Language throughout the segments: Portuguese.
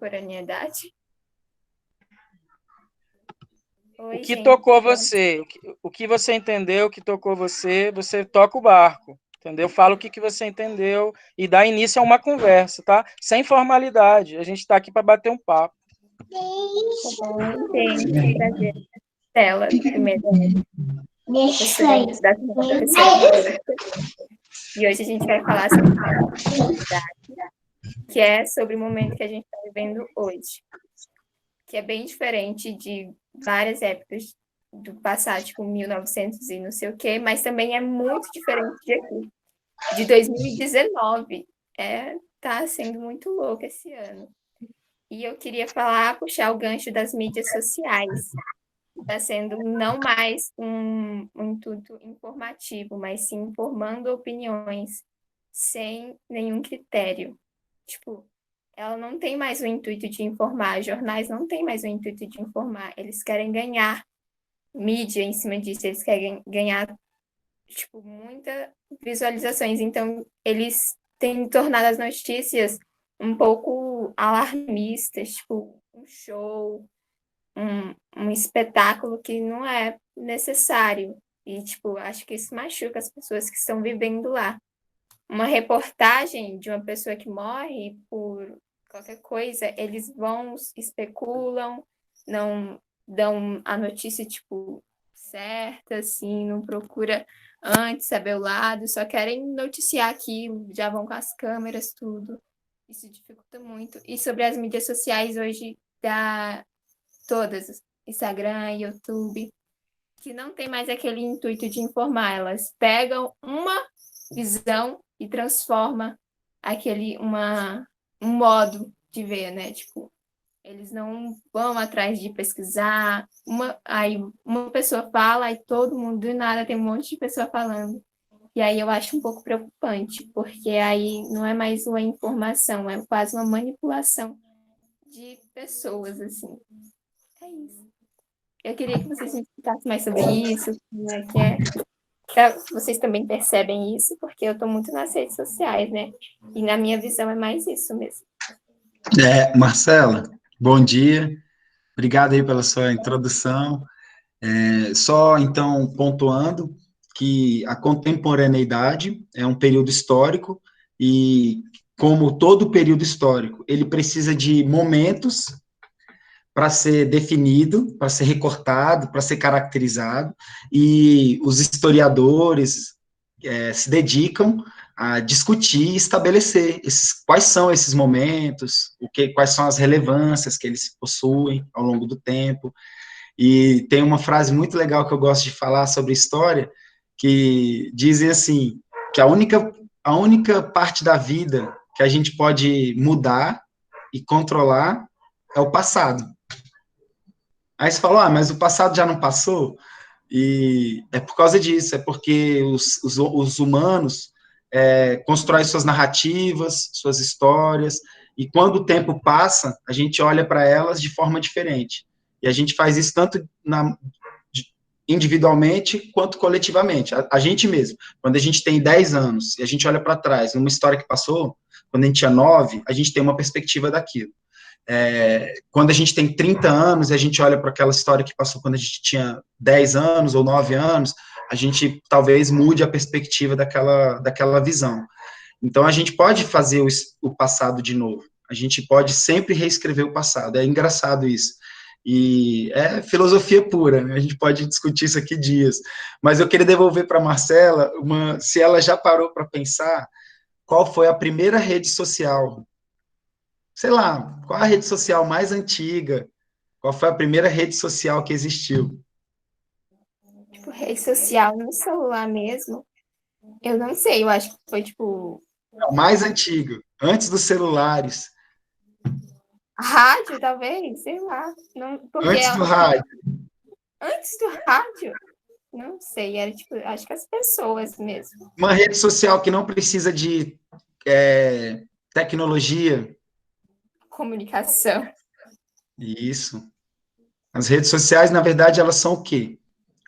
contemporaneidade? Oi, O que gente. tocou você, o que você entendeu, o que tocou você, você toca o barco, entendeu? Fala o que você entendeu e dá início a uma conversa, tá? Sem formalidade, a gente está aqui para bater um papo. Tá bom, gente, prazer. Tela, primeiro, professora da professora. E hoje a gente vai falar sobre contemporaneidade, que é sobre o momento que a gente está vivendo hoje, que é bem diferente de várias épocas do passado, tipo 1900 e não sei o quê, mas também é muito diferente de aqui, de 2019. Tá sendo muito louco esse ano. E eu queria puxar o gancho das mídias sociais. Está sendo não mais um intuito informativo, mas sim formando opiniões sem nenhum critério. Tipo, ela não tem mais o intuito de informar, os jornais não têm mais o intuito de informar, eles querem ganhar mídia em cima disso, eles querem ganhar, tipo, muitas visualizações, então eles têm tornado as notícias um pouco alarmistas, tipo, um show, um espetáculo que não é necessário. E, tipo, acho que isso machuca as pessoas que estão vivendo lá. Uma reportagem de uma pessoa que morre por qualquer coisa, eles vão, especulam, não dão a notícia, tipo, certa, assim, não procura antes saber o lado, só querem noticiar aquilo, já vão com as câmeras, tudo. Isso dificulta muito. E sobre as mídias sociais hoje, todas, Instagram, YouTube, que não tem mais aquele intuito de informar, elas pegam uma visão e transforma um modo de ver, né? Tipo, eles não vão atrás de pesquisar. Aí uma pessoa fala e todo mundo, do nada, tem um monte de pessoa falando. E aí eu acho um pouco preocupante, porque aí não é mais uma informação, é quase uma manipulação de pessoas, assim. É isso. Eu queria que vocês me explicassem mais sobre isso, como é que é. Vocês também percebem isso, porque eu estou muito nas redes sociais, né? E na minha visão é mais isso mesmo. Marcela, bom dia. Obrigado aí pela sua introdução. Só, então, pontuando que a contemporaneidade é um período histórico e, como todo período histórico, ele precisa de momentos para ser definido, para ser recortado, para ser caracterizado, e os historiadores se dedicam a discutir e estabelecer quais são esses momentos, quais são as relevâncias que eles possuem ao longo do tempo. E tem uma frase muito legal que eu gosto de falar sobre história, que dizem assim, que a única parte da vida que a gente pode mudar e controlar é o passado. Aí você falou, mas o passado já não passou? E é por causa disso, é porque os humanos constroem suas narrativas, suas histórias, e quando o tempo passa, a gente olha para elas de forma diferente. E a gente faz isso tanto individualmente quanto coletivamente. A gente mesmo, quando a gente tem 10 anos e a gente olha para trás, numa história que passou, quando a gente tinha 9, a gente tem uma perspectiva daquilo. Quando a gente tem 30 anos e a gente olha para aquela história que passou quando a gente tinha 10 anos ou 9 anos, a gente talvez mude a perspectiva daquela visão. Então, a gente pode fazer o passado de novo, a gente pode sempre reescrever o passado, é engraçado isso. E é filosofia pura, né? A gente pode discutir isso aqui dias. Mas eu queria devolver para a Marcela, se ela já parou para pensar qual foi a primeira rede social, sei lá, qual a rede social mais antiga? Qual foi a primeira rede social que existiu? Tipo, rede social no celular mesmo, eu não sei, eu acho que foi tipo... Não, mais antigo, antes dos celulares. Rádio, talvez, sei lá. Não, porque Antes do rádio. Antes do rádio? Não sei, era tipo, acho que as pessoas mesmo. Uma rede social que não precisa de tecnologia. Comunicação. Isso. As redes sociais, na verdade, elas são o quê?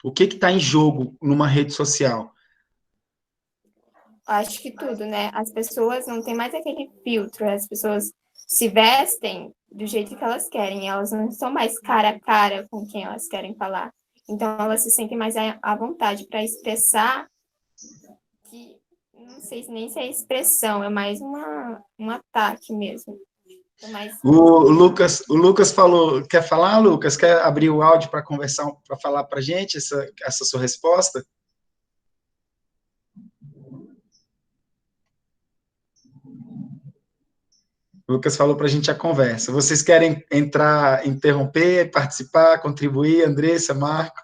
O que está em jogo numa rede social? Acho que tudo, né? As pessoas não têm mais aquele filtro, as pessoas se vestem do jeito que elas querem. Elas não estão mais cara a cara com quem elas querem falar. Então, elas se sentem mais à vontade para expressar que, não sei nem se é expressão, é mais um ataque mesmo. É mais... O Lucas falou, quer falar, Lucas? Quer abrir o áudio para conversar, para falar para a gente essa sua resposta? O Lucas falou para a gente a conversa. Vocês querem entrar, interromper, participar, contribuir? Andressa, Marco?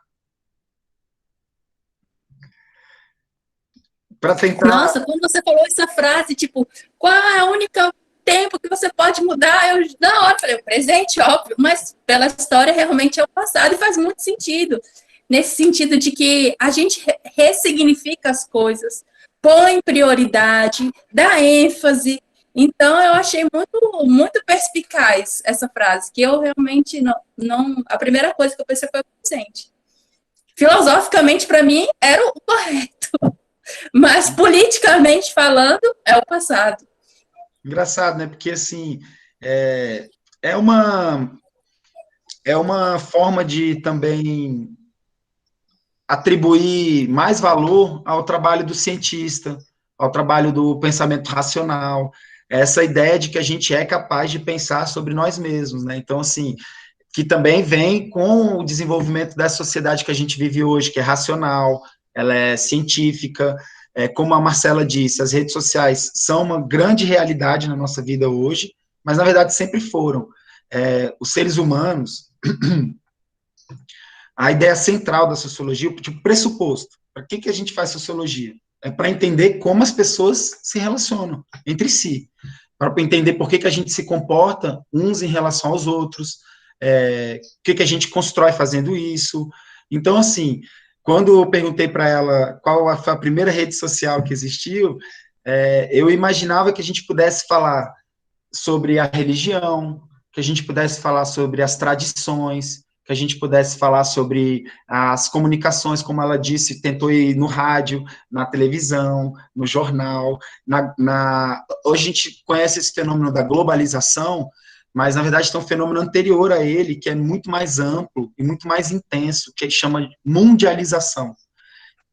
Para tentar... Nossa, quando você falou essa frase, tipo, qual é o único tempo que você pode mudar? Eu, na hora, falei, o presente, óbvio, mas pela história, realmente é o passado, e faz muito sentido. Nesse sentido de que a gente ressignifica as coisas, põe prioridade, dá ênfase. Então, eu achei muito, muito perspicaz essa frase, que eu realmente não... A primeira coisa que eu pensei foi o presente. Filosoficamente, para mim, era o correto. Mas, politicamente falando, é o passado. Engraçado, né? Porque, assim, é uma forma de também atribuir mais valor ao trabalho do cientista, ao trabalho do pensamento racional, essa ideia de que a gente é capaz de pensar sobre nós mesmos, né? Então, assim, que também vem com o desenvolvimento da sociedade que a gente vive hoje, que é racional, ela é científica, como a Marcela disse, as redes sociais são uma grande realidade na nossa vida hoje, mas na verdade sempre foram. Os seres humanos, a ideia central da sociologia, tipo, pressuposto, para que a gente faz sociologia? É para entender como as pessoas se relacionam entre si, para entender por que a gente se comporta uns em relação aos outros, o que a gente constrói fazendo isso. Então, assim, quando eu perguntei para ela qual foi a primeira rede social que existiu, eu imaginava que a gente pudesse falar sobre a religião, que a gente pudesse falar sobre as tradições, que a gente pudesse falar sobre as comunicações, como ela disse, tentou ir no rádio, na televisão, no jornal. Hoje a gente conhece esse fenômeno da globalização, mas, na verdade, tem um fenômeno anterior a ele, que é muito mais amplo e muito mais intenso, que chama mundialização,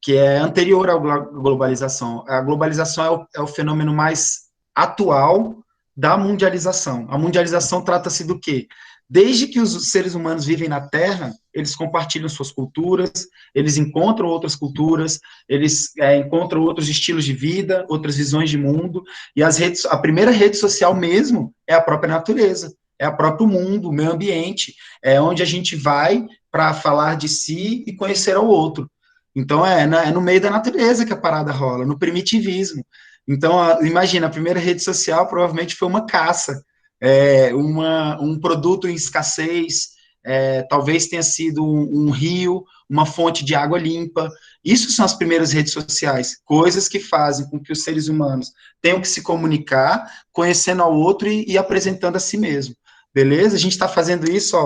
que é anterior à globalização. A globalização é o fenômeno mais atual da mundialização. A mundialização trata-se do quê? Desde que os seres humanos vivem na Terra, eles compartilham suas culturas, eles encontram outras culturas, eles encontram outros estilos de vida, outras visões de mundo, e a primeira rede social mesmo é a própria natureza, é o próprio mundo, o meio ambiente, é onde a gente vai para falar de si e conhecer ao outro. Então, é no meio da natureza que a parada rola, no primitivismo. Então, imagina, a primeira rede social provavelmente foi uma caça, um produto em escassez, talvez tenha sido um rio, uma fonte de água limpa. Isso são as primeiras redes sociais, coisas que fazem com que os seres humanos tenham que se comunicar, conhecendo ao outro e apresentando a si mesmo. Beleza? A gente está fazendo isso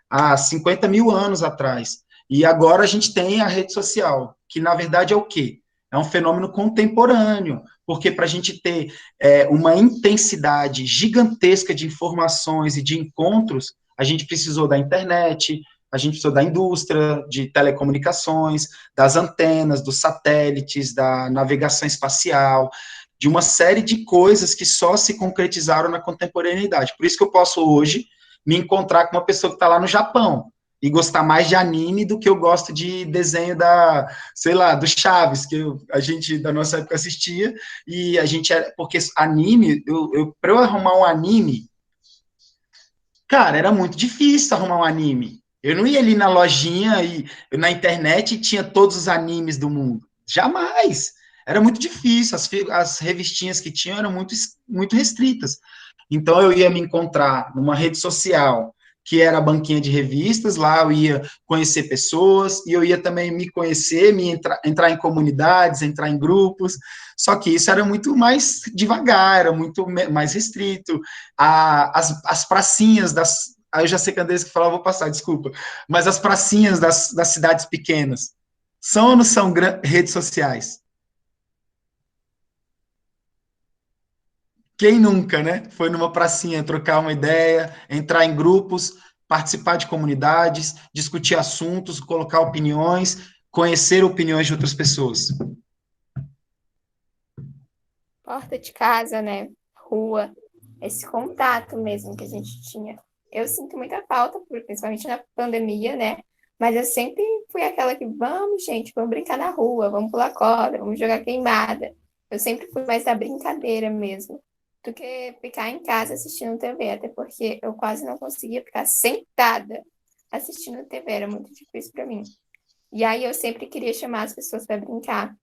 há 50 mil anos atrás. E agora a gente tem a rede social, que na verdade é o quê? É um fenômeno contemporâneo, porque para a gente ter uma intensidade gigantesca de informações e de encontros, a gente precisou da internet, a gente precisou da indústria de telecomunicações, das antenas, dos satélites, da navegação espacial, de uma série de coisas que só se concretizaram na contemporaneidade. Por isso que eu posso hoje me encontrar com uma pessoa que está lá no Japão, e gostar mais de anime do que eu gosto de desenho do Chaves, que a gente, da nossa época, assistia, e a gente porque anime, para eu arrumar um anime, cara, era muito difícil arrumar um anime. Eu não ia ali na lojinha e na internet e tinha todos os animes do mundo. Jamais. Era muito difícil, as revistinhas que tinham eram muito, muito restritas. Então, eu ia me encontrar numa rede social, que era a banquinha de revistas, lá eu ia conhecer pessoas, e eu ia também me conhecer, entrar em comunidades, entrar em grupos, só que isso era muito mais devagar, era muito mais restrito. As pracinhas eu já sei que a Andressa que falava, vou passar, desculpa, mas as pracinhas das cidades pequenas, são ou não são redes sociais? Quem nunca, né? Foi numa pracinha trocar uma ideia, entrar em grupos, participar de comunidades, discutir assuntos, colocar opiniões, conhecer opiniões de outras pessoas. Porta de casa, né? Rua, esse contato mesmo que a gente tinha. Eu sinto muita falta, principalmente na pandemia, né? Mas eu sempre fui aquela que, vamos, gente, vamos brincar na rua, vamos pular corda, vamos jogar queimada. Eu sempre fui mais da brincadeira mesmo, do que ficar em casa assistindo TV, até porque eu quase não conseguia ficar sentada assistindo TV, era muito difícil para mim. E aí eu sempre queria chamar as pessoas para brincar.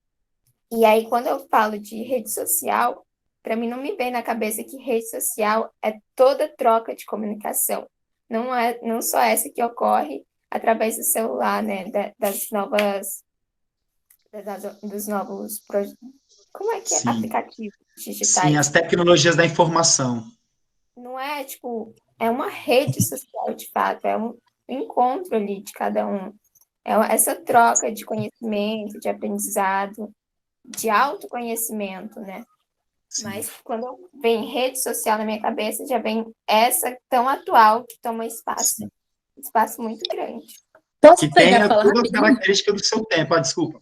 E aí, quando eu falo de rede social, para mim não me vem na cabeça que rede social é toda troca de comunicação. Não é, não só essa que ocorre através do celular, né? Das novas, dos novos, como é que é? Sim, Aplicativos sim, digitais. as tecnologias da informação. Não é, tipo, é uma rede social, de fato, é um encontro ali de cada um. Essa troca de conhecimento, de aprendizado, de autoconhecimento, né? Sim. Mas quando vem rede social na minha cabeça, já vem essa tão atual que toma espaço. Espaço muito grande. Posso Que pegar tenha e falar toda a rapidinho? característica do seu tempo. Ah, desculpa.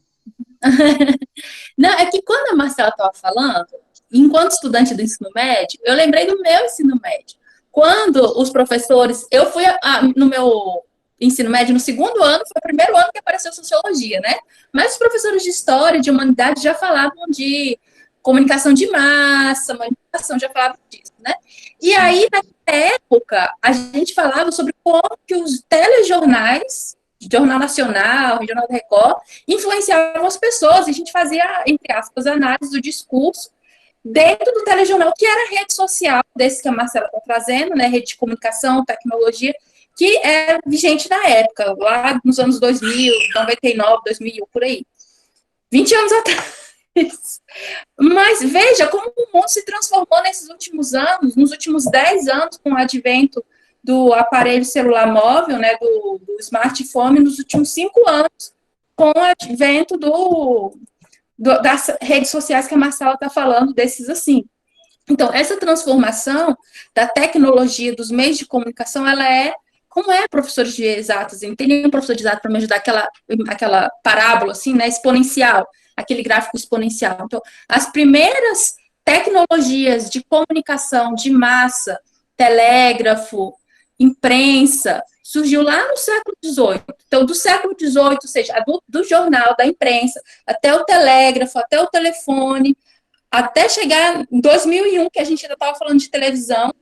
Não, é que quando a Marcela estava falando, enquanto estudante do ensino médio, eu lembrei do meu ensino médio. Quando os professores, eu fui no meu ensino médio no segundo ano, foi o primeiro ano que apareceu sociologia, né? Mas os professores de história, de humanidade já falavam de comunicação de massa, manipulação, já falavam disso, né? E aí, naquela época, a gente falava sobre como que os telejornais, Jornal Nacional, Jornal da Record, influenciavam as pessoas, e a gente fazia, entre aspas, análise do discurso dentro do telejornal, que era a rede social, desse que a Marcela está trazendo, né, rede de comunicação, tecnologia, que era vigente na época, lá nos anos 2000, 99, 2001, por aí. 20 anos atrás. Mas veja como o mundo se transformou nesses últimos anos, nos últimos 10 anos, com o advento do aparelho celular móvel, né, do smartphone, nos últimos 5 anos, com o advento das redes sociais que a Marcela está falando, desses assim. Então, essa transformação da tecnologia, dos meios de comunicação, ela é, como é professores de exatas, tem nenhum professor de exatas para me ajudar, aquela parábola, assim, né, exponencial, aquele gráfico exponencial. Então, as primeiras tecnologias de comunicação de massa, telégrafo, imprensa, surgiu lá no século XVIII. Então, do século XVIII, ou seja, do jornal, da imprensa, até o telégrafo, até o telefone, até chegar em 2001, que a gente ainda estava falando de televisão.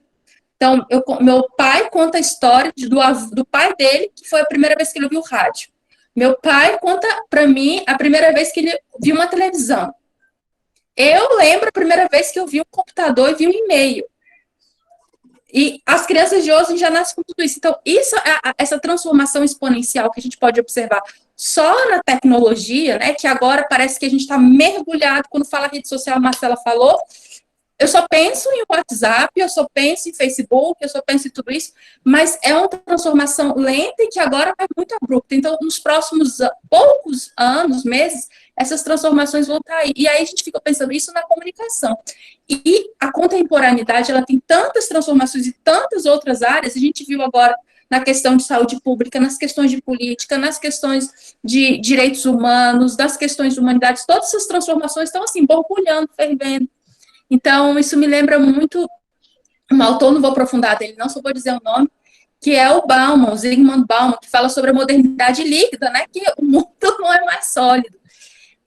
Então, meu pai conta a história do pai dele, que foi a primeira vez que ele ouviu rádio. Meu pai conta para mim a primeira vez que ele viu uma televisão. Eu lembro a primeira vez que eu vi um computador e vi um e-mail. E as crianças de hoje já nascem com tudo isso. Então, essa transformação exponencial que a gente pode observar só na tecnologia, né, que agora parece que a gente está mergulhado, quando fala rede social, a Marcela falou, eu só penso em WhatsApp, eu só penso em Facebook, eu só penso em tudo isso, mas é uma transformação lenta e que agora é muito abrupta. Então, nos próximos poucos anos, meses, essas transformações vão estar aí. E aí a gente fica pensando isso na comunicação. E a contemporaneidade, ela tem tantas transformações e tantas outras áreas, a gente viu agora na questão de saúde pública, nas questões de política, nas questões de direitos humanos, nas questões de humanidades, todas essas transformações estão assim, borbulhando, fervendo. Então, isso me lembra muito um autor, não vou aprofundar dele, não, só vou dizer o nome, que é o Bauman, o Zygmunt Bauman, que fala sobre a modernidade líquida, né, que o mundo não é mais sólido.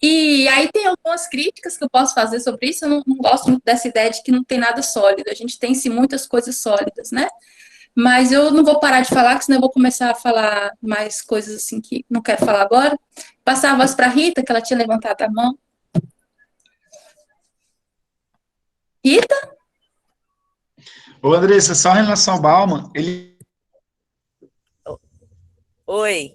E aí tem algumas críticas que eu posso fazer sobre isso, eu não gosto muito dessa ideia de que não tem nada sólido, a gente tem sim muitas coisas sólidas, né? Mas eu não vou parar de falar, que senão eu vou começar a falar mais coisas assim que não quero falar agora. Passar a voz para a Rita, que ela tinha levantado a mão. Rita? Ô, Andressa, só em relação ao Bauman, ele Oi,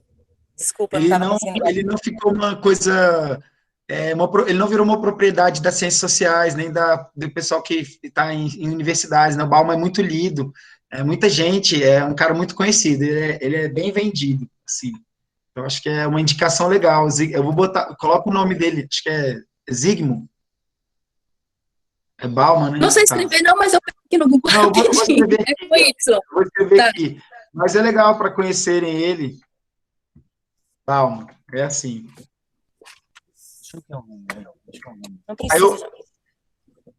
desculpa, eu não estava conseguindo. ele não ficou uma coisa, ele não virou uma propriedade das ciências sociais, nem do pessoal que está em universidades, né? O Bauman é muito lido, muita gente, é um cara muito conhecido, ele é bem vendido, assim. Eu acho que é uma indicação legal. Eu vou botar, coloca o nome dele, acho que é Zygmunt. É Bauman, né? Não sei Tá. escrever, não, mas eu pego aqui no Google. Não, eu vou rapidinho. escrever É com Y. Vou escrever Tá. aqui. Mas é legal para conhecerem ele. Bauman, é assim. Não Aí precisa.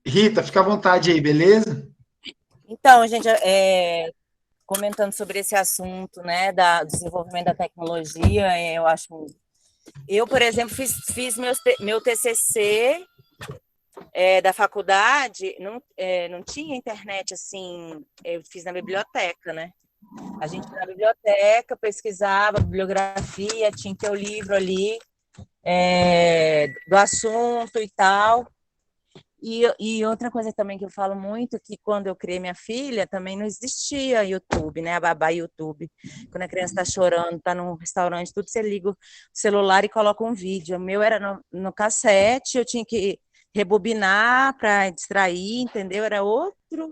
Rita, fica à vontade aí, beleza? Então, gente, comentando sobre esse assunto, né, do desenvolvimento da tecnologia, eu acho... Eu, por exemplo, fiz meu TCC da faculdade, não tinha internet, assim, eu fiz na biblioteca, né? A gente ia na biblioteca, pesquisava bibliografia, tinha que ter o livro ali do assunto e tal. E outra coisa também que eu falo muito, que quando eu criei minha filha, também não existia YouTube, né? A babá YouTube. Quando a criança está chorando, está num restaurante, tudo você liga o celular e coloca um vídeo. O meu era no cassete, eu tinha que rebobinar para distrair, entendeu? Era outra,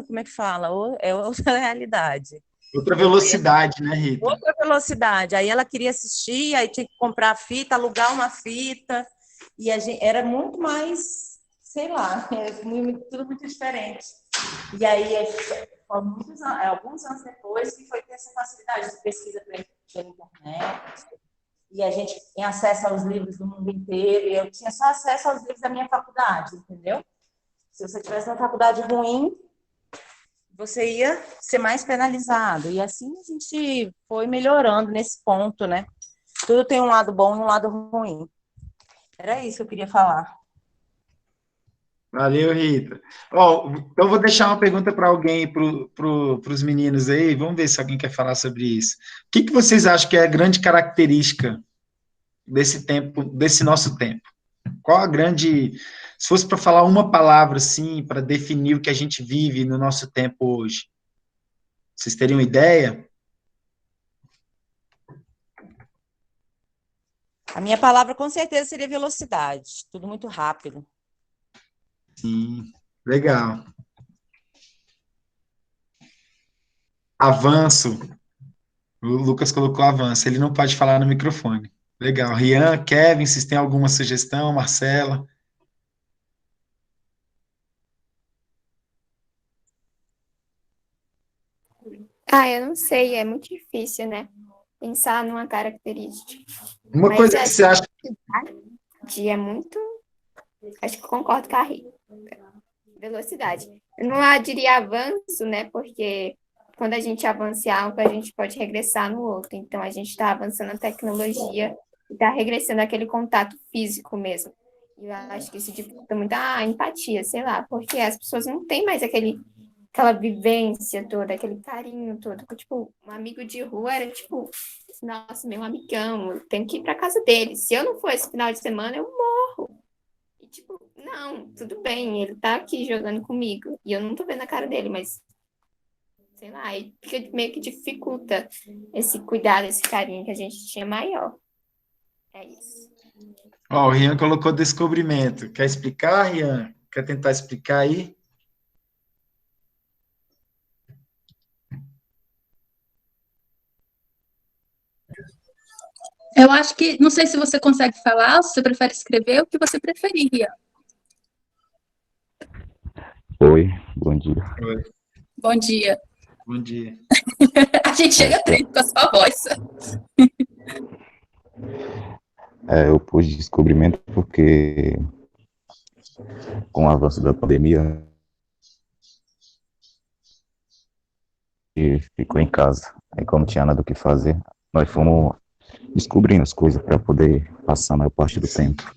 como é que fala? É outra realidade. Outra velocidade, né, Rita? Outra velocidade. Aí ela queria assistir, aí tinha que comprar a fita, alugar uma fita, e era muito mais, sei lá, tudo muito diferente. E aí, alguns anos depois, que foi ter essa facilidade de pesquisa pela internet, e a gente tinha acesso aos livros do mundo inteiro, e eu tinha só acesso aos livros da minha faculdade, entendeu? Se você tivesse uma faculdade ruim, você ia ser mais penalizado. E assim a gente foi melhorando nesse ponto, né? Tudo tem um lado bom e um lado ruim. Era isso que eu queria falar. Valeu, Rita. Ó, então eu vou deixar uma pergunta para alguém, para os meninos aí. Vamos ver se alguém quer falar sobre isso. O que vocês acham que é a grande característica desse tempo, desse nosso tempo? Qual a grande... Se fosse para falar uma palavra, assim, para definir o que a gente vive no nosso tempo hoje, vocês teriam ideia? A minha palavra, com certeza, seria velocidade. Tudo muito rápido. Sim, legal. Avanço. O Lucas colocou avanço. Ele não pode falar no microfone. Legal. Rian, Kevin, vocês têm alguma sugestão? Marcela? Eu não sei, é muito difícil, né? Pensar numa característica. Uma Mas coisa que você acha... velocidade é muito... Acho que eu concordo com a Rita. Velocidade. Eu não diria avanço, né? Porque quando a gente avança em algo, a gente pode regressar no outro. Então, a gente está avançando a tecnologia e está regressando aquele contato físico mesmo. E eu acho que isso dificulta muito a empatia, sei lá, porque as pessoas não têm mais aquela vivência toda, aquele carinho todo. Tipo, um amigo de rua era tipo, nossa, meu amigão, eu tenho que ir para casa dele. Se eu não for esse final de semana, eu morro. E tipo, não, tudo bem, ele tá aqui jogando comigo e eu não tô vendo a cara dele, mas sei lá, aí fica meio que dificulta esse cuidado, esse carinho que a gente tinha maior. É isso. Ó, o Rian colocou descobrimento. Quer explicar, Rian? Quer tentar explicar aí? Eu acho que, não sei se você consegue falar, se você prefere escrever, o que você preferiria. Oi, bom dia. Oi. Bom dia. Bom dia. A gente chega triste com a sua voz. Eu pus descobrimento porque, com o avanço da pandemia, e ficou em casa. Aí, como não tinha nada o que fazer, nós fomos descobrindo as coisas para poder passar a maior parte do tempo.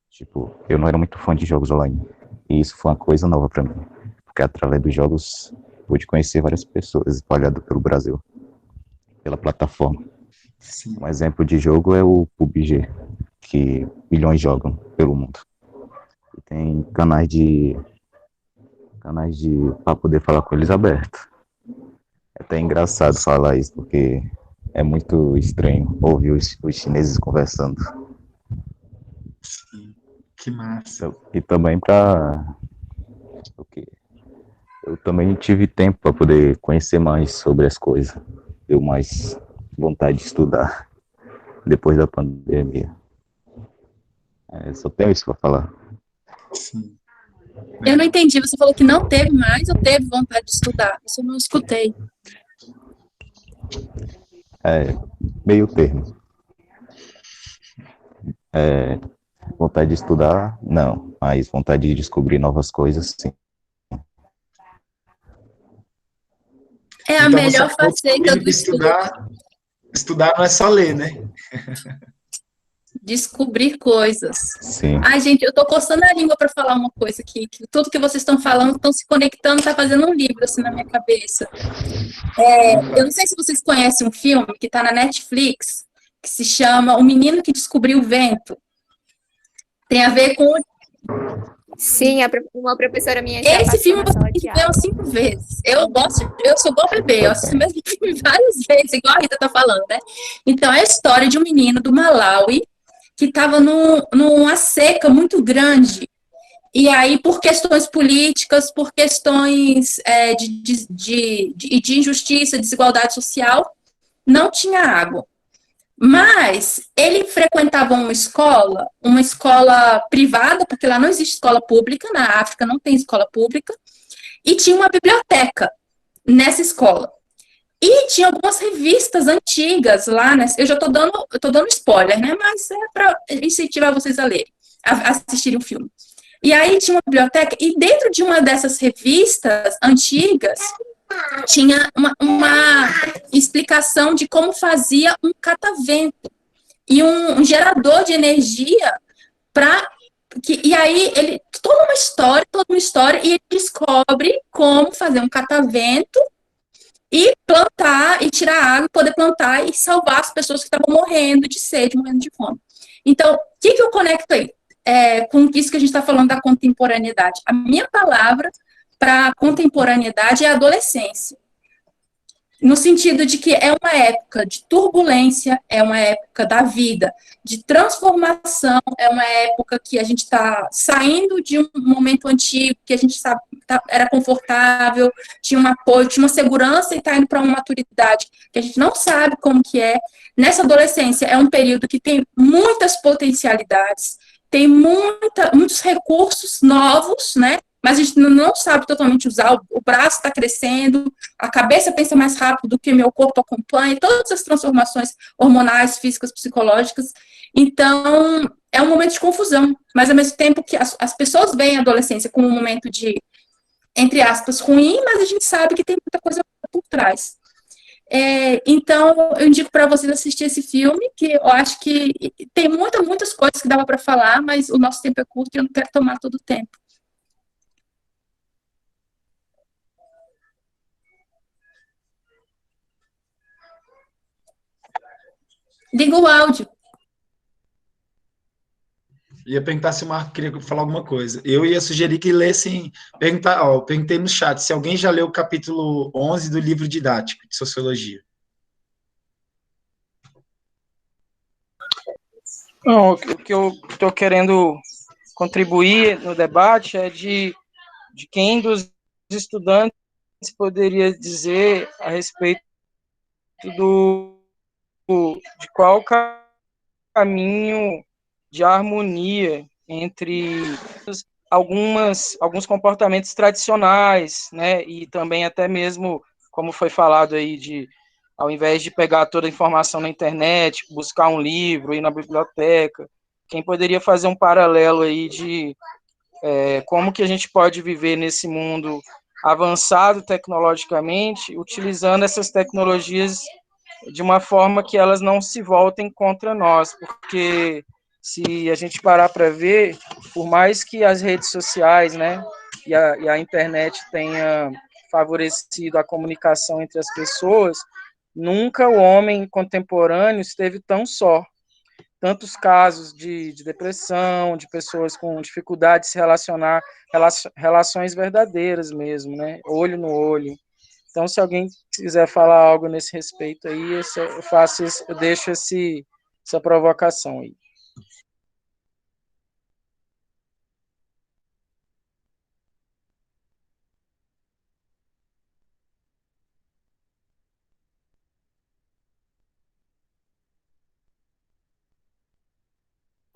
Tipo, eu não era muito fã de jogos online. E isso foi uma coisa nova para mim. Porque através dos jogos, pude conhecer várias pessoas espalhadas pelo Brasil, pela plataforma. Sim. Um exemplo de jogo é o PUBG, que milhões jogam pelo mundo. E tem canais para poder falar com eles abertos. É até engraçado falar isso, porque é muito estranho ouvir os chineses conversando. Sim. Que massa. E também eu também tive tempo para poder conhecer mais sobre as coisas. Deu mais vontade de estudar depois da pandemia. Só tenho isso para falar. Sim. Eu não entendi, você falou que não teve mais ou teve vontade de estudar? Isso eu não escutei. É, meio termo. É, vontade de estudar, não, mas vontade de descobrir novas coisas, sim. É a Então você melhor falou faceta comigo do que estudo. estudar não é só ler, né? Descobrir coisas. Sim, Ai, gente, eu tô coçando a língua para falar uma coisa aqui, que tudo que vocês estão falando estão se conectando, tá fazendo um livro assim na minha cabeça. Eu não sei se vocês conhecem um filme que tá na Netflix, que se chama O Menino que Descobriu o Vento. Tem a ver com Sim, uma professora minha já esse passou filme, na você sala tem de que ver umas aula. 5 vezes. Eu sou igual bebê, eu assisto o mesmo filme várias vezes, igual a Rita tá falando, né? Então, é a história de um menino do Malawi que estava numa seca muito grande. E aí, por questões políticas, por questões de injustiça, desigualdade social, não tinha água. Mas ele frequentava uma escola privada, porque lá não existe escola pública, na África não tem escola pública, e tinha uma biblioteca nessa escola. E tinha algumas revistas antigas lá, né? Eu tô dando spoiler, né? Mas é para incentivar vocês a lerem, a assistirem o filme. E aí tinha uma biblioteca, e dentro de uma dessas revistas antigas, tinha uma explicação de como fazia um catavento e um gerador de energia para e aí ele toda uma história e ele descobre como fazer um catavento e plantar e tirar água, poder plantar e salvar as pessoas que estavam morrendo de sede, morrendo de fome. Então, o que eu conecto aí com isso que a gente está falando da contemporaneidade? A minha palavra para contemporaneidade é adolescência. No sentido de que é uma época de turbulência, é uma época da vida, de transformação, é uma época que a gente está saindo de um momento antigo, que a gente sabe, era confortável, tinha um apoio, tinha uma segurança e está indo para uma maturidade que a gente não sabe como que é. Nessa adolescência é um período que tem muitas potencialidades, tem muitos recursos novos, né? Mas a gente não sabe totalmente usar, o braço está crescendo, a cabeça pensa mais rápido do que meu corpo acompanha, todas as transformações hormonais, físicas, psicológicas. Então, é um momento de confusão, mas ao mesmo tempo que as pessoas veem a adolescência como um momento de, entre aspas, ruim, mas a gente sabe que tem muita coisa por trás. Então, eu indico para vocês assistir esse filme, que eu acho que tem muitas coisas que dava para falar, mas o nosso tempo é curto e eu não quero tomar todo o tempo. Liga o áudio. Ia perguntar se o Marco queria falar alguma coisa. Eu ia sugerir que lessem, perguntar, ó, eu perguntei no chat se alguém já leu o capítulo 11 do livro didático de Sociologia. Não, o que eu estou querendo contribuir no debate é de quem dos estudantes poderia dizer a respeito de qual caminho de harmonia entre alguns comportamentos tradicionais, né, e também até mesmo, como foi falado aí, ao invés de pegar toda a informação na internet, buscar um livro, ir na biblioteca, quem poderia fazer um paralelo aí de como que a gente pode viver nesse mundo avançado tecnologicamente, utilizando essas tecnologias de uma forma que elas não se voltem contra nós, porque se a gente parar para ver, por mais que as redes sociais, né, e a internet tenha favorecido a comunicação entre as pessoas, nunca o homem contemporâneo esteve tão só. Tantos casos de depressão, de pessoas com dificuldade de se relacionar, relações verdadeiras mesmo, né, olho no olho. Então, se alguém quiser falar algo nesse respeito aí, eu deixo essa provocação aí.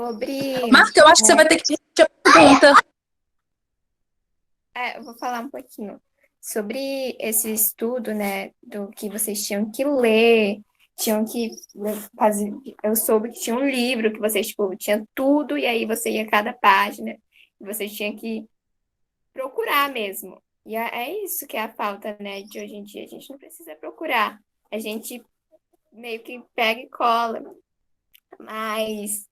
Sobre. Marco, eu acho que você vai ter que repetir a pergunta. eu vou falar um pouquinho sobre esse estudo, né, do que vocês tinham que ler, tinham que fazer. Eu soube que tinha um livro que vocês, tipo, tinha tudo, e aí você ia a cada página, e vocês tinham que procurar mesmo. E é isso que é a falta, né, de hoje em dia. A gente não precisa procurar. A gente meio que pega e cola. Mas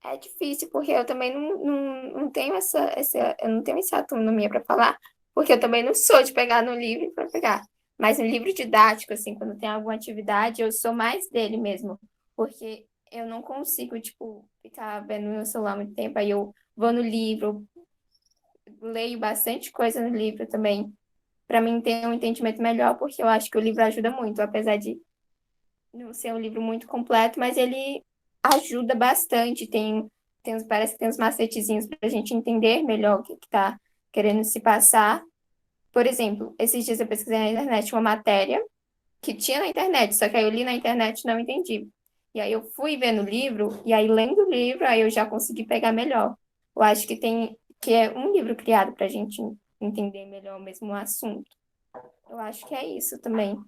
é difícil, porque eu também não tenho eu não tenho essa autonomia para falar, porque eu também não sou de pegar no livro para pegar. Mas no livro didático, assim, quando tem alguma atividade, eu sou mais dele mesmo, porque eu não consigo, tipo, ficar vendo meu celular muito tempo, aí eu vou no livro, leio bastante coisa no livro também, para mim ter um entendimento melhor, porque eu acho que o livro ajuda muito, apesar de não ser um livro muito completo, mas ele ajuda bastante. Parece que tem uns macetezinhos para a gente entender melhor o que está querendo se passar. Por exemplo, esses dias eu pesquisei na internet uma matéria que tinha na internet, só que aí eu li na internet e não entendi. E aí eu fui ver no livro, e aí lendo o livro, aí eu já consegui pegar melhor. Eu acho que é um livro criado para a gente entender melhor mesmo o assunto. Eu acho que é isso também.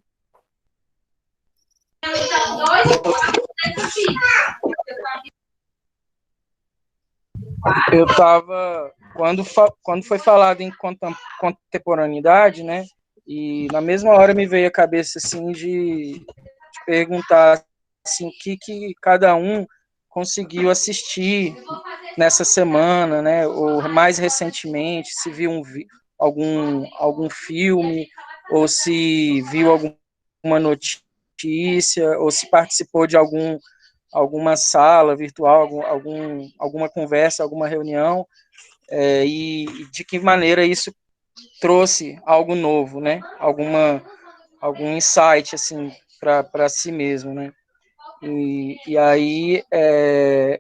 Eu estava, quando foi falado em contemporaneidade, né, e na mesma hora me veio a cabeça, assim, de perguntar, assim, o que cada um conseguiu assistir nessa semana, né, ou mais recentemente, se viu algum filme, ou se viu alguma notícia, ou se participou de alguma sala virtual, alguma conversa, alguma reunião, e de que maneira isso trouxe algo novo, né? Algum insight, assim, para si mesmo, né? E aí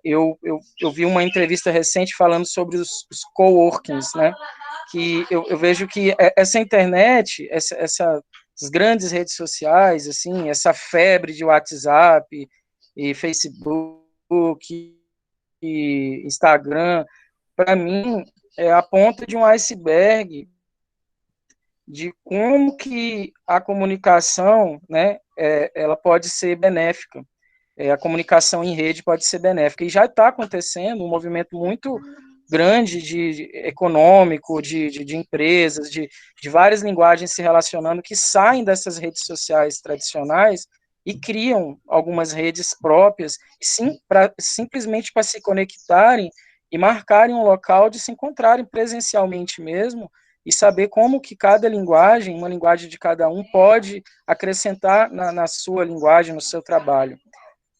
eu vi uma entrevista recente falando sobre os coworkings, né? Que eu vejo que essa internet, essas grandes redes sociais, assim, essa febre de WhatsApp e Facebook e Instagram, para mim é a ponta de um iceberg de como que a comunicação, né, ela pode ser benéfica. A comunicação em rede pode ser benéfica. E já está acontecendo um movimento muito grande econômico, de empresas, de várias linguagens se relacionando, que saem dessas redes sociais tradicionais e criam algumas redes próprias, simplesmente para se conectarem e marcarem um local de se encontrarem presencialmente mesmo, e saber como que cada linguagem, uma linguagem de cada um, pode acrescentar na sua linguagem, no seu trabalho.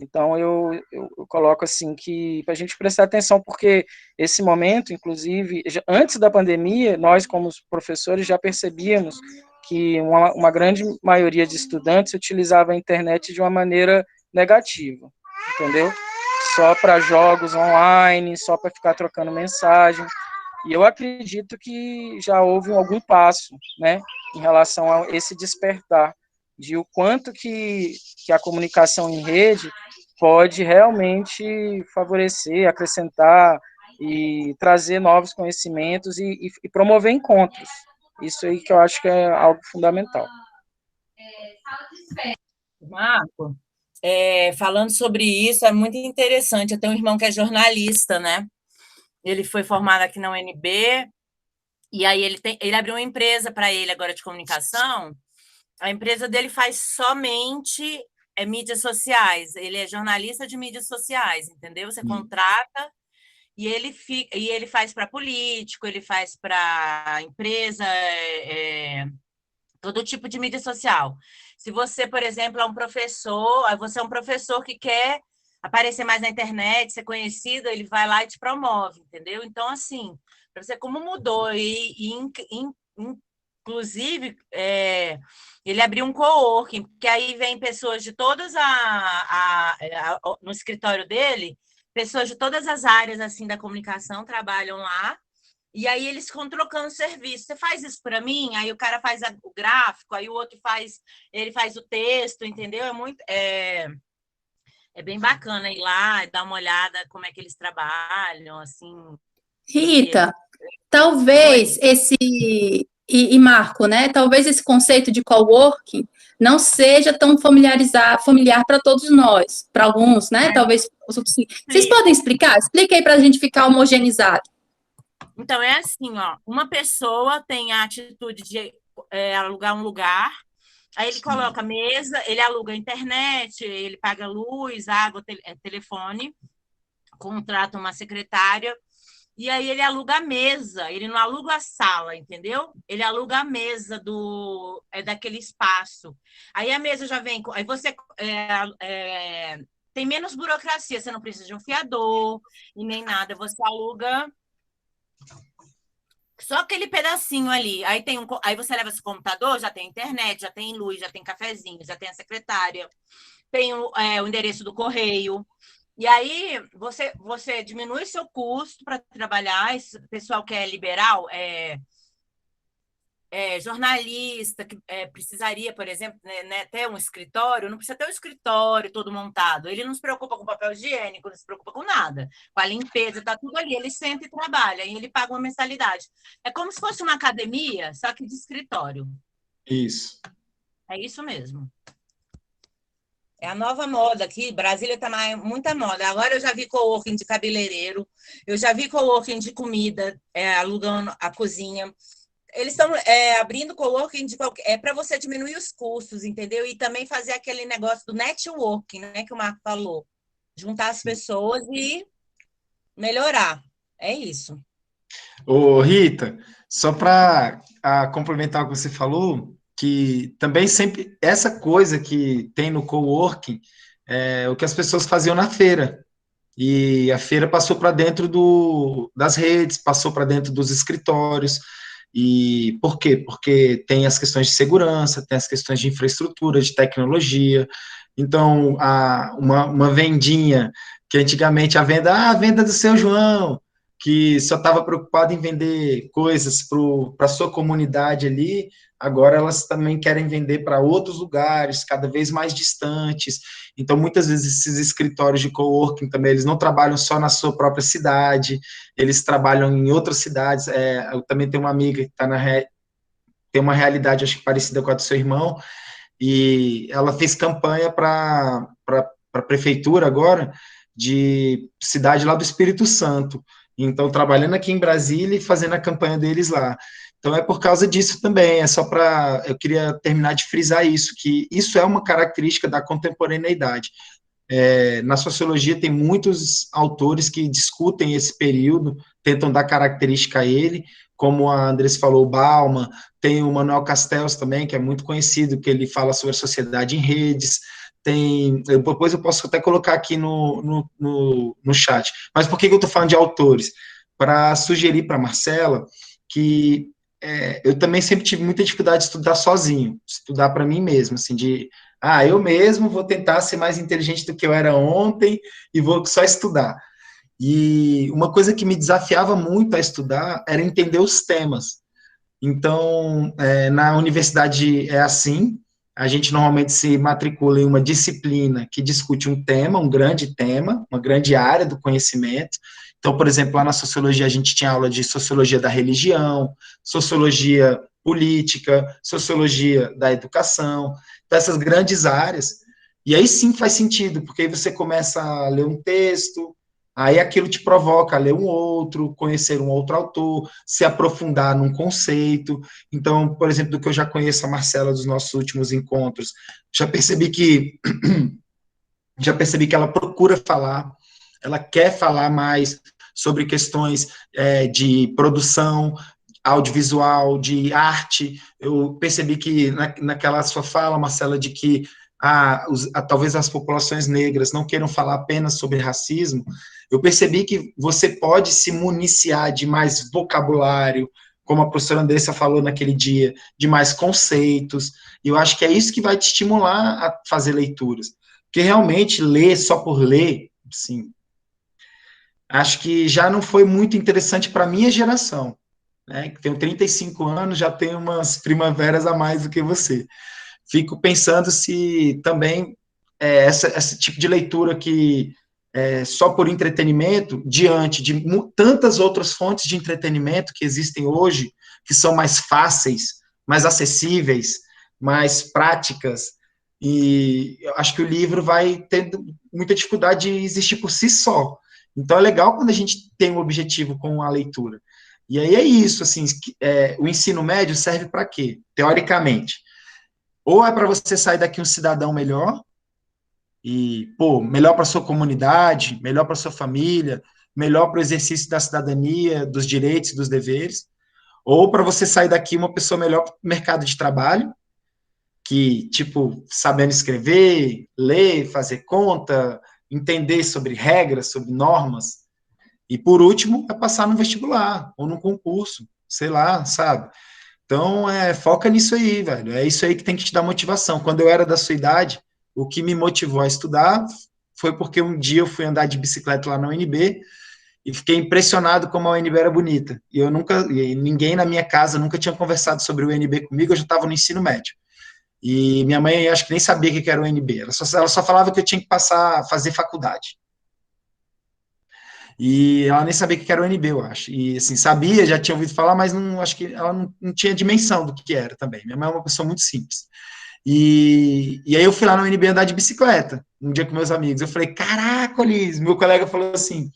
Então, eu coloco assim que para a gente prestar atenção, porque esse momento, inclusive, antes da pandemia, nós, como professores, já percebíamos que uma grande maioria de estudantes utilizava a internet de uma maneira negativa, entendeu? Só para jogos online, só para ficar trocando mensagem. E eu acredito que já houve algum passo, né, em relação a esse despertar, de o quanto que a comunicação em rede pode realmente favorecer, acrescentar e trazer novos conhecimentos e promover encontros. Isso aí que eu acho que é algo fundamental. Marco, falando sobre isso, é muito interessante. Eu tenho um irmão que é jornalista, né? Ele foi formado aqui na UNB, e aí ele abriu uma empresa para ele agora de comunicação. A empresa dele faz somente mídias sociais. Ele é jornalista de mídias sociais, entendeu? Você contrata e ele faz para político, ele faz para empresa, todo tipo de mídia social. Se você, por exemplo, você é um professor que quer aparecer mais na internet, ser conhecido, ele vai lá e te promove, entendeu? Então, assim, para você como mudou inclusive, ele abriu um coworking, que aí vem pessoas de todas no escritório dele, pessoas de todas as áreas assim da comunicação trabalham lá, e aí eles ficam trocando serviço. Você faz isso para mim? Aí o cara faz o gráfico, aí o outro ele faz o texto, entendeu? É bem bacana ir lá e dar uma olhada como é que eles trabalham, assim. Rita, talvez e Marco, né? Talvez esse conceito de coworking não seja tão familiar para todos nós, para alguns, né? Talvez. Vocês podem explicar? Explica aí para a gente ficar homogeneizado. Então, é assim, ó, uma pessoa tem a atitude de alugar um lugar, aí ele coloca mesa, ele aluga a internet, ele paga luz, água, telefone, contrata uma secretária, e aí ele aluga a mesa, ele não aluga a sala, entendeu? Ele aluga a mesa daquele espaço. Aí a mesa já vem, aí você tem menos burocracia, você não precisa de um fiador e nem nada, você aluga só aquele pedacinho ali. Aí você leva seu computador, já tem internet, já tem luz, já tem cafezinho, já tem a secretária, tem o endereço do correio. E aí você diminui seu custo para trabalhar. Esse pessoal que é liberal, jornalista, que precisaria, por exemplo, né, ter um escritório, não precisa ter um escritório todo montado. Ele não se preocupa com papel higiênico, não se preocupa com nada. Com a limpeza, está tudo ali. Ele senta e trabalha, e ele paga uma mensalidade. É como se fosse uma academia, só que de escritório. Isso. É isso mesmo. É a nova moda aqui. Brasília está muita moda. Agora eu já vi coworking de cabeleireiro, eu já vi coworking de comida, alugando a cozinha. Eles estão abrindo coworking para você diminuir os custos, entendeu? E também fazer aquele negócio do networking, né, que o Marco falou. Juntar as pessoas e melhorar. É isso. Ô, Rita, só para complementar o que você falou, que também sempre essa coisa que tem no coworking é o que as pessoas faziam na feira. E a feira passou para dentro das redes, passou para dentro dos escritórios. E por quê? Porque tem as questões de segurança, tem as questões de infraestrutura, de tecnologia. Então, uma vendinha, que antigamente a venda do seu João, que só estava preocupado em vender coisas para a sua comunidade ali, agora elas também querem vender para outros lugares, cada vez mais distantes. Então, muitas vezes, esses escritórios de coworking também, eles não trabalham só na sua própria cidade, eles trabalham em outras cidades. Eu também tenho uma amiga que tem uma realidade, acho que parecida com a do seu irmão, e ela fez campanha para a prefeitura agora, de cidade lá do Espírito Santo. Então, trabalhando aqui em Brasília e fazendo a campanha deles lá. Então, é por causa disso também, eu queria terminar de frisar isso, que isso é uma característica da contemporaneidade. Na sociologia tem muitos autores que discutem esse período, tentam dar característica a ele, como a Andressa falou, Bauman, tem o Manuel Castells também, que é muito conhecido, que ele fala sobre a sociedade em redes, depois eu posso até colocar aqui no chat. Mas por que eu estou falando de autores? Para sugerir para a Marcela que eu também sempre tive muita dificuldade de estudar sozinho, estudar para mim mesmo, assim, eu mesmo vou tentar ser mais inteligente do que eu era ontem e vou só estudar. E uma coisa que me desafiava muito a estudar era entender os temas. Então, na universidade é assim, a gente normalmente se matricula em uma disciplina que discute um tema, um grande tema, uma grande área do conhecimento. Então, por exemplo, lá na sociologia a gente tinha aula de sociologia da religião, sociologia política, sociologia da educação, dessas grandes áreas. E aí sim faz sentido, porque aí você começa a ler um texto, aí aquilo te provoca a ler um outro, conhecer um outro autor, se aprofundar num conceito. Então, por exemplo, do que eu já conheço a Marcela dos nossos últimos encontros, já percebi que ela procura falar, ela quer falar mais sobre questões de produção audiovisual, de arte. Eu percebi que naquela sua fala, Marcela, de que talvez as populações negras não queiram falar apenas sobre racismo, eu percebi que você pode se municiar de mais vocabulário, como a professora Andressa falou naquele dia, de mais conceitos, e eu acho que é isso que vai te estimular a fazer leituras, porque realmente ler só por ler, sim, acho que já não foi muito interessante para a minha geração, né, que tenho 35 anos, já tenho umas primaveras a mais do que você. Fico pensando se também esse tipo de leitura que só por entretenimento, diante de tantas outras fontes de entretenimento que existem hoje, que são mais fáceis, mais acessíveis, mais práticas, e eu acho que o livro vai ter muita dificuldade de existir por si só. Então, é legal quando a gente tem um objetivo com a leitura. E aí é isso, assim, o ensino médio serve para quê? Teoricamente. Ou é para você sair daqui um cidadão melhor, e, pô, melhor para sua comunidade, melhor para sua família, melhor para o exercício da cidadania, dos direitos e dos deveres, ou para você sair daqui uma pessoa melhor para o mercado de trabalho, que, tipo, sabendo escrever, ler, fazer conta, entender sobre regras, sobre normas, e por último, é passar no vestibular, ou num concurso, sei lá, sabe? Então, foca nisso aí, velho. É isso aí que tem que te dar motivação. Quando eu era da sua idade, o que me motivou a estudar foi porque um dia eu fui andar de bicicleta lá na UNB e fiquei impressionado como a UNB era bonita. E ninguém na minha casa nunca tinha conversado sobre o UNB comigo, eu já estava no ensino médio. E minha mãe, acho que nem sabia o que era o UNB. Ela só falava que eu tinha que fazer faculdade. E ela nem sabia o que era o UNB, eu acho. E, assim, sabia, já tinha ouvido falar, mas não, acho que ela não tinha dimensão do que era também. Minha mãe é uma pessoa muito simples. E aí eu fui lá no UNB andar de bicicleta, um dia com meus amigos. Eu falei, caraca, Liz, meu colega falou assim,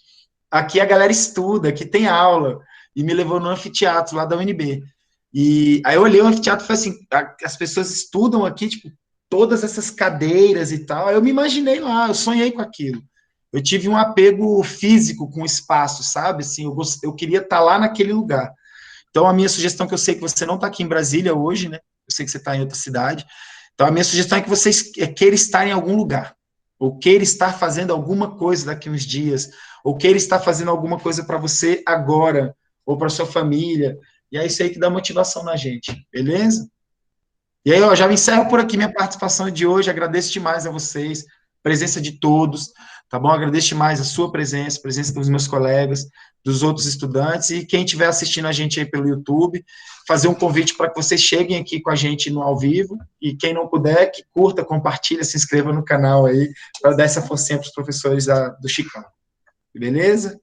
aqui a galera estuda, aqui tem aula. E me levou no anfiteatro lá da UNB. E aí eu olhei o anfiteatro e falei assim, as pessoas estudam aqui, tipo, todas essas cadeiras e tal. Aí eu me imaginei lá, eu sonhei com aquilo. Eu tive um apego físico com o espaço, sabe? Assim, eu queria estar lá naquele lugar. Então, a minha sugestão, que eu sei que você não está aqui em Brasília hoje, né? Eu sei que você está em outra cidade. Então, a minha sugestão é que você queira estar em algum lugar, ou queira estar fazendo alguma coisa daqui uns dias, ou queira estar fazendo alguma coisa para você agora, ou para sua família. E é isso aí que dá motivação na gente, beleza? E aí, ó, já me encerro por aqui minha participação de hoje. Agradeço demais a vocês, presença de todos, tá bom? Agradeço demais a sua presença, a presença dos meus colegas, dos outros estudantes, e quem estiver assistindo a gente aí pelo YouTube, fazer um convite para que vocês cheguem aqui com a gente no ao vivo, e quem não puder, que curta, compartilha, se inscreva no canal aí, para dar essa forcinha para os professores do Chicão. Beleza?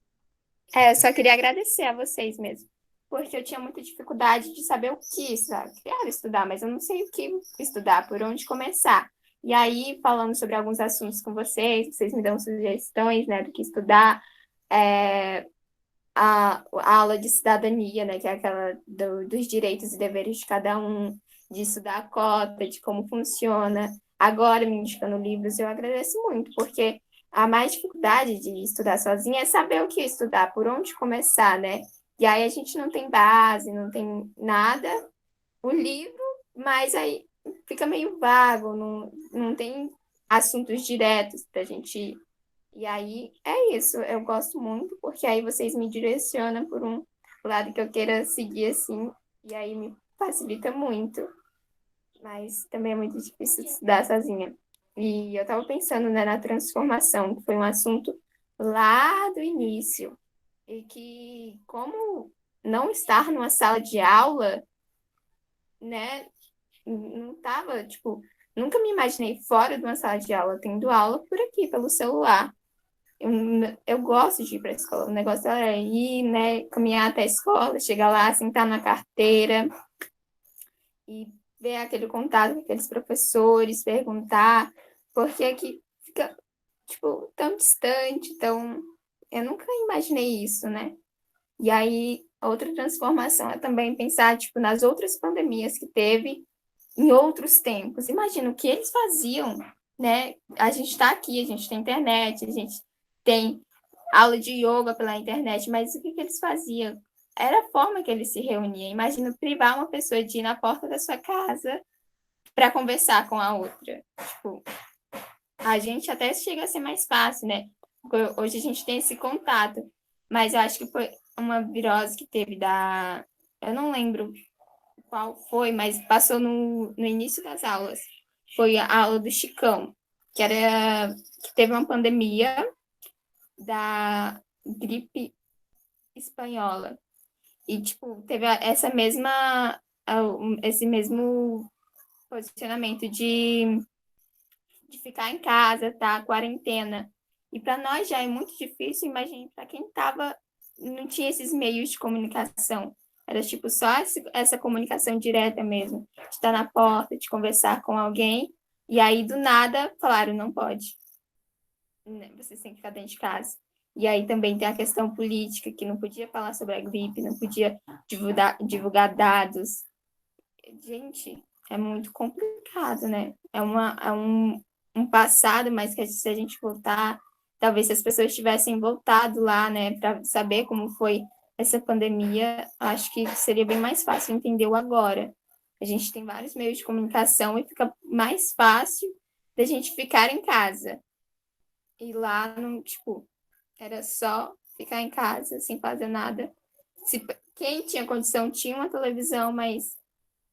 Eu só queria agradecer a vocês mesmo, porque eu tinha muita dificuldade de saber o que estudar. Eu queria estudar, mas eu não sei o que estudar, por onde começar. E aí, falando sobre alguns assuntos com vocês me dão sugestões, né, do que estudar, a aula de cidadania, né, que é aquela dos direitos e deveres de cada um, de estudar a cota, de como funciona. Agora, me indicando livros, eu agradeço muito, porque a mais dificuldade de estudar sozinha é saber o que estudar, por onde começar, né? E aí a gente não tem base, não tem nada, o livro, mas aí fica meio vago, não tem assuntos diretos para a gente ir. E aí é isso, eu gosto muito, porque aí vocês me direcionam por um lado que eu queira seguir assim, e aí me facilita muito. Mas também é muito difícil estudar sozinha. E eu estava pensando, né, na transformação, que foi um assunto lá do início, e que como não estar numa sala de aula, né, não estava, tipo, nunca me imaginei fora de uma sala de aula, tendo aula por aqui, pelo celular. Eu gosto de ir para a escola. O negócio é ir, né, caminhar até a escola, chegar lá, sentar na carteira e ver aquele contato com aqueles professores, perguntar, porque aqui fica, tipo, tão distante, tão... Eu nunca imaginei isso, né? E aí, outra transformação é também pensar, tipo, nas outras pandemias que teve em outros tempos. Imagina o que eles faziam, né? A gente está aqui, a gente tem internet, a gente tem aula de yoga pela internet, mas o que eles faziam? Era a forma que eles se reuniam. Imagina privar uma pessoa de ir na porta da sua casa para conversar com a outra. Tipo, a gente até chega a ser mais fácil, né? Porque hoje a gente tem esse contato, mas eu acho que foi uma virose que teve da... Eu não lembro qual foi, mas passou no início das aulas. Foi a aula do Chicão, que teve uma pandemia da gripe espanhola. E, tipo, teve esse mesmo posicionamento de ficar em casa, tá? Quarentena. E para nós já é muito difícil, imagine para quem não tinha esses meios de comunicação. Era tipo só essa comunicação direta mesmo, de estar na porta, de conversar com alguém, e aí do nada falaram, não pode. Vocês têm que ficar dentro de casa. E aí também tem a questão política, que não podia falar sobre a gripe, não podia divulgar dados. Gente, é muito complicado, né? É um passado, mas que se a gente voltar, talvez se as pessoas tivessem voltado lá, né, para saber como foi essa pandemia, acho que seria bem mais fácil entender o agora. A gente tem vários meios de comunicação e fica mais fácil da gente ficar em casa. E lá, não, tipo, era só ficar em casa, sem fazer nada. Quem tinha condição tinha uma televisão, mas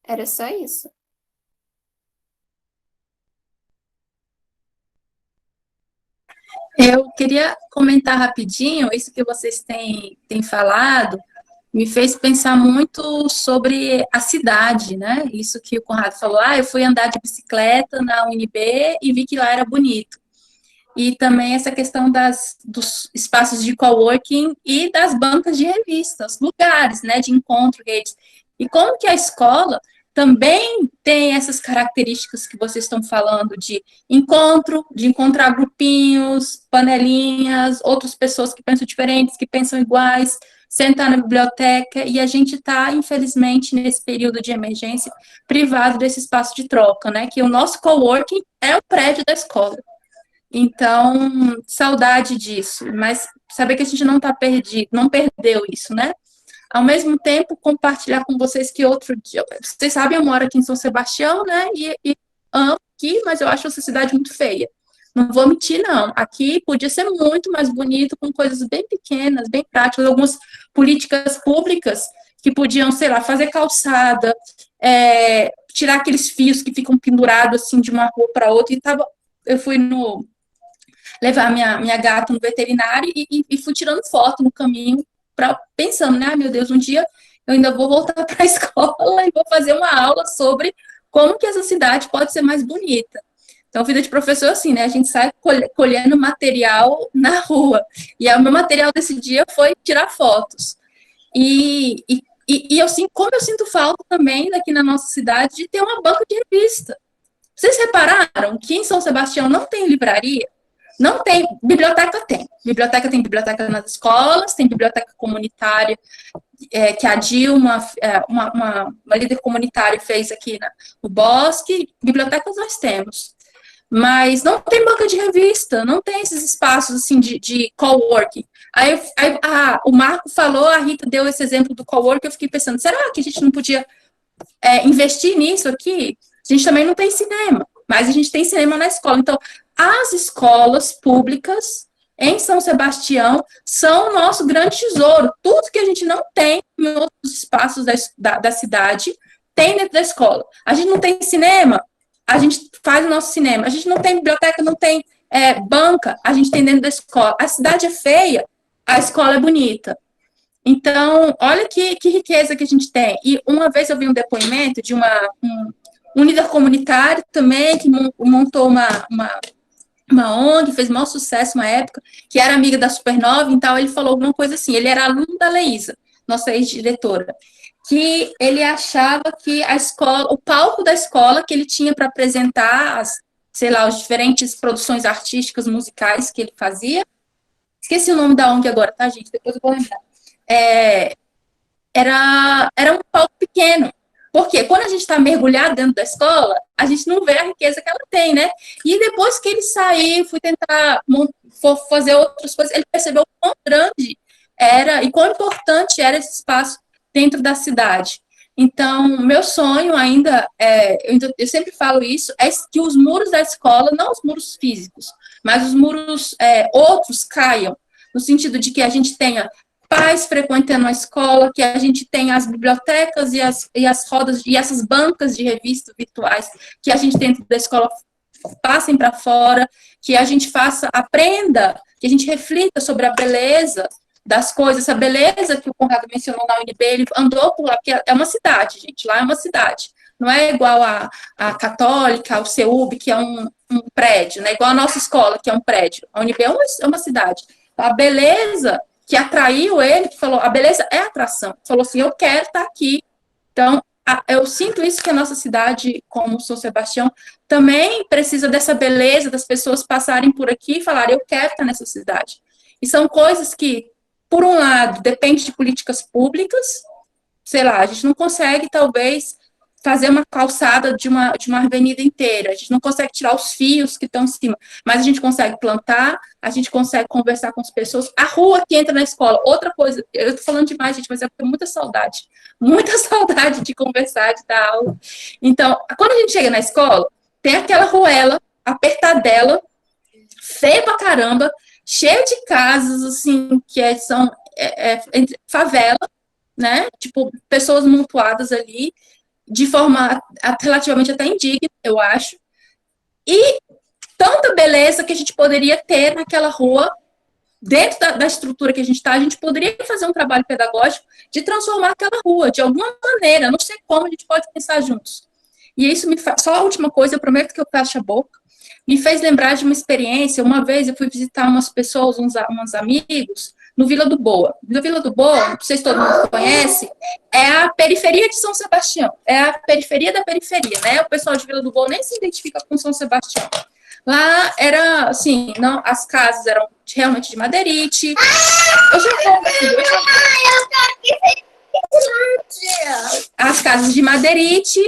era só isso. Eu queria comentar rapidinho, isso que vocês têm falado, me fez pensar muito sobre a cidade, né? Isso que o Conrado falou, eu fui andar de bicicleta na UNB e vi que lá era bonito. E também essa questão dos espaços de coworking e das bancas de revistas, lugares, né, de encontro, redes. E como que a escola também tem essas características que vocês estão falando de encontro, de encontrar grupinhos, panelinhas, outras pessoas que pensam diferentes, que pensam iguais, sentar na biblioteca, e a gente está, infelizmente, nesse período de emergência, privado desse espaço de troca, né, que o nosso coworking é o prédio da escola. Então, saudade disso, mas saber que a gente não está perdido, não perdeu isso, né? Ao mesmo tempo, compartilhar com vocês que outro dia, vocês sabem, eu moro aqui em São Sebastião, né? E amo aqui, mas eu acho essa cidade muito feia. Não vou mentir, não. Aqui podia ser muito mais bonito, com coisas bem pequenas, bem práticas, algumas políticas públicas que podiam, sei lá, fazer calçada, tirar aqueles fios que ficam pendurados assim de uma rua para outra. Eu fui levar minha gata no veterinário e fui tirando foto no caminho, pensando, né, meu Deus, um dia eu ainda vou voltar para a escola e vou fazer uma aula sobre como que essa cidade pode ser mais bonita. Então, vida de professor, assim, né, a gente sai colhendo material na rua, e o meu material desse dia foi tirar fotos. E como eu sinto falta também daqui na nossa cidade de ter uma banca de revista. Vocês repararam que em São Sebastião não tem livraria? Não tem, biblioteca tem. Tem biblioteca nas escolas, tem biblioteca comunitária, que a Dilma, uma líder comunitária, fez aqui no Bosque. Bibliotecas nós temos. Mas não tem banca de revista, não tem esses espaços assim de coworking. Aí o Marco falou, a Rita deu esse exemplo do coworking, eu fiquei pensando, será que a gente não podia investir nisso aqui? A gente também não tem cinema, mas a gente tem cinema na escola. Então, as escolas públicas em São Sebastião são o nosso grande tesouro. Tudo que a gente não tem em outros espaços da cidade, tem dentro da escola. A gente não tem cinema, a gente faz o nosso cinema. A gente não tem biblioteca, não tem banca, a gente tem dentro da escola. A cidade é feia, a escola é bonita. Então, olha que riqueza que a gente tem. E uma vez eu vi um depoimento de um líder comunitário também, que montou uma ONG, fez maior sucesso uma época, que era amiga da Supernova, então ele falou alguma coisa assim, ele era aluno da Leísa, nossa ex-diretora, que ele achava que a escola, o palco da escola que ele tinha para apresentar as diferentes produções artísticas, musicais que ele fazia, esqueci o nome da ONG agora, tá, gente? Depois eu vou lembrar. Era um palco pequeno. Porque quando a gente está mergulhado dentro da escola, a gente não vê a riqueza que ela tem, né? E depois que ele saiu, fui tentar fazer outras coisas, ele percebeu quão grande era e quão importante era esse espaço dentro da cidade. Então, meu sonho ainda, eu sempre falo isso, é que os muros da escola, não os muros físicos, mas os muros outros caiam, no sentido de que a gente tenha pais frequentando a escola, que a gente tenha as bibliotecas e as rodas e essas bancas de revistas virtuais que a gente dentro da escola passem para fora, que a gente aprenda, que a gente reflita sobre a beleza das coisas, essa beleza que o Conrado mencionou na UNB, ele andou por lá, porque é uma cidade, gente, lá é uma cidade. Não é igual a Católica, ao CEUB, que é um prédio, né? Igual a nossa escola, que é um prédio. A UNB é uma cidade. A beleza que atraiu ele, que falou, a beleza é atração. Falou assim, eu quero estar aqui. Então, eu sinto isso que a nossa cidade, como São Sebastião, também precisa dessa beleza, das pessoas passarem por aqui e falarem, eu quero estar nessa cidade. E são coisas que, por um lado, depende de políticas públicas, sei lá, a gente não consegue, talvez, fazer uma calçada de uma avenida inteira, a gente não consegue tirar os fios que estão em cima, mas a gente consegue plantar, a gente consegue conversar com as pessoas, a rua que entra na escola, outra coisa, eu tô falando demais, gente, mas é porque muita saudade de conversar, de dar aula. Então, quando a gente chega na escola, tem aquela ruela apertadela, feia pra caramba, cheia de casas, assim, que são favela, né? Tipo, pessoas montuadas ali, de forma relativamente até indigna, eu acho. E tanta beleza que a gente poderia ter naquela rua, dentro da estrutura que a gente está, a gente poderia fazer um trabalho pedagógico de transformar aquela rua, de alguma maneira, não sei como, a gente pode pensar juntos. E isso me faz, só a última coisa, eu prometo que eu fecho a boca, me fez lembrar de uma experiência. Uma vez eu fui visitar umas pessoas, uns amigos, no Vila do Boa. No Vila do Boa, não sei se todo mundo conhece, é a periferia de São Sebastião, é a periferia da periferia, né? O pessoal de Vila do Boa nem se identifica com São Sebastião. Lá era, assim, não, as casas eram realmente de madeirite. Eu já vou, filho, eu já vou. As casas de madeirite,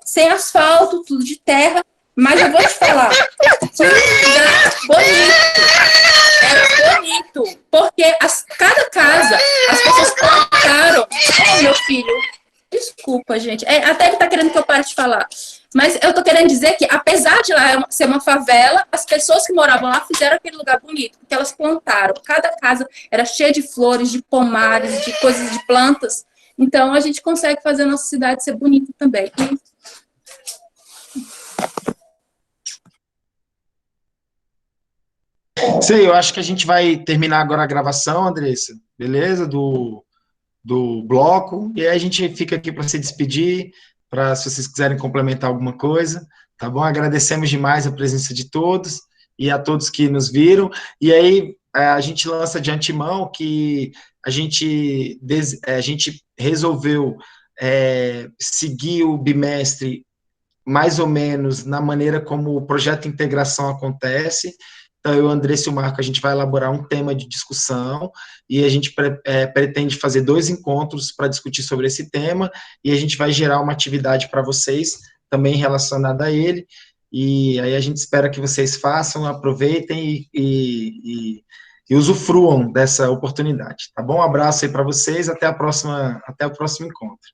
sem asfalto, tudo de terra. Mas eu vou te falar, foi um lugar bonito. Era bonito, porque cada casa, as pessoas plantaram. Oh, meu filho, desculpa, gente. Até ele tá querendo que eu pare de falar. Mas eu tô querendo dizer que, apesar de lá ser uma favela, as pessoas que moravam lá fizeram aquele lugar bonito, porque elas plantaram. Cada casa era cheia de flores, de pomares, de coisas, de plantas. Então, a gente consegue fazer a nossa cidade ser bonita também. Sei, eu acho que a gente vai terminar agora a gravação, Andressa, beleza? Do bloco, e aí a gente fica aqui para se despedir, para se vocês quiserem complementar alguma coisa, tá bom? Agradecemos demais a presença de todos e a todos que nos viram, e aí a gente lança de antemão que a gente resolveu seguir o bimestre mais ou menos na maneira como o projeto de integração acontece. Então, eu, Andressa e o Marco, a gente vai elaborar um tema de discussão e a gente pretende fazer 2 encontros para discutir sobre esse tema e a gente vai gerar uma atividade para vocês também relacionada a ele, e aí a gente espera que vocês façam, aproveitem e usufruam dessa oportunidade, tá bom? Um abraço aí para vocês, até o próximo encontro.